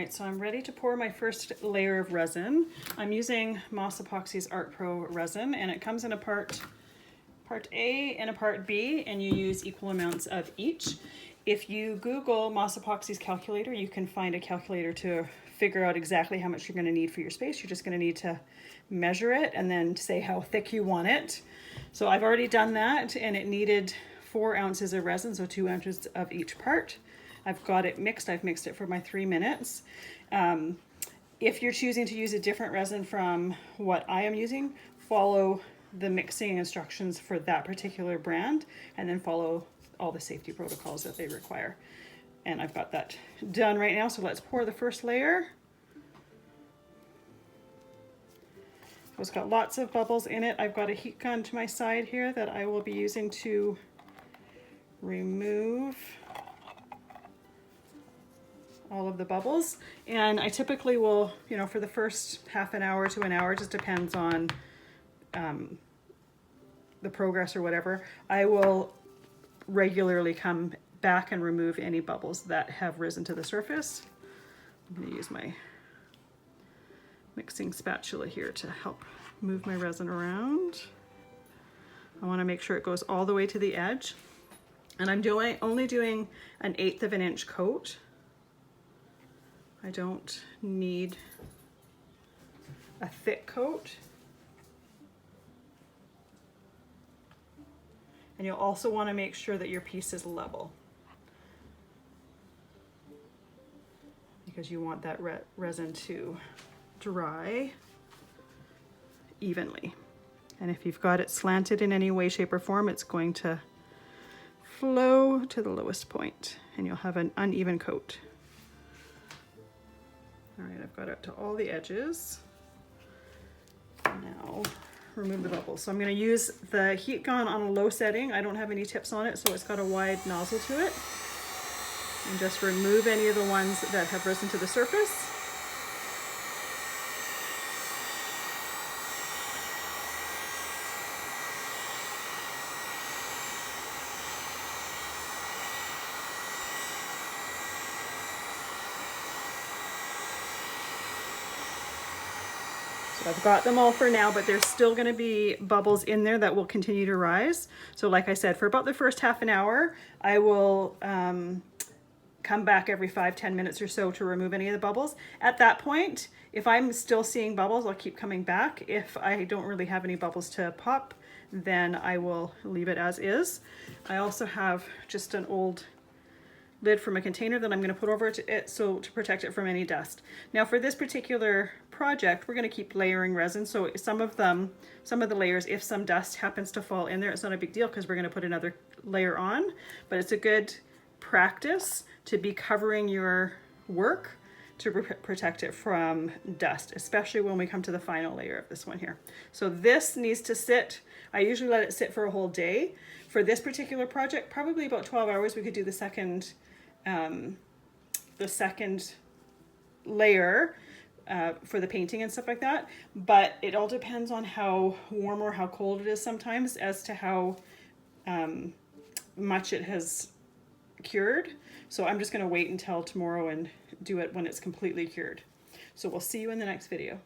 right, so I'm ready to pour my first layer of resin. I'm using Moss Epoxy's Art Pro resin, and it comes in a part A and a part B, and you use equal amounts of each. If you Google Moss Epoxy's calculator, you can find a calculator to figure out exactly how much you're going to need for your space. You're just going to need to measure it and then say how thick you want it. So I've already done that, and it needed 4 ounces of resin, so 2 ounces of each part. I've got it mixed. I've mixed it for my 3 minutes. If you're choosing to use a different resin from what I am using, follow the mixing instructions for that particular brand and then follow all the safety protocols that they require. And I've got that done right now, so let's pour the first layer. It's got lots of bubbles in it. I've got a heat gun to my side here that I will be using to remove all of the bubbles. And I typically will, you know, for the first half an hour to an hour, just depends on the progress or whatever, I will regularly come back and remove any bubbles that have risen to the surface. I'm going to use my mixing spatula here to help move my resin around. I want to make sure it goes all the way to the edge. And I'm only doing an 1/8 of an inch coat. I don't need a thick coat. And you'll also want to make sure that your piece is level, because you want that resin to dry evenly. And if you've got it slanted in any way, shape, or form, it's going to flow to the lowest point and you'll have an uneven coat. All right, I've got it to all the edges. Now remove the bubbles. So I'm going to use the heat gun on a low setting. I don't have any tips on it, so it's got a wide nozzle to it. And just remove any of the ones that have risen to the surface. So I've got them all for now, but there's still going to be bubbles in there that will continue to rise. So like I said, for about the first half an hour, I will come back every 5-10 minutes or so to remove any of the bubbles. At that point, if I'm still seeing bubbles, I'll keep coming back. If I don't really have any bubbles to pop, then I will leave it as is. I also have just an old lid from a container that I'm going to put over it to protect it from any dust. Now for this particular project, we're going to keep layering resin, so some of the layers, if some dust happens to fall in there, it's not a big deal because we're going to put another layer on, but it's a good practice to be covering your work to protect it from dust, especially when we come to the final layer of this one here. So this needs to sit, I usually let it sit for a whole day. For this particular project, probably about 12 hours, we could do the second layer for the painting and stuff like that. But it all depends on how warm or how cold it is sometimes as to how much it has cured. So I'm just going to wait until tomorrow and do it when it's completely cured. So we'll see you in the next video.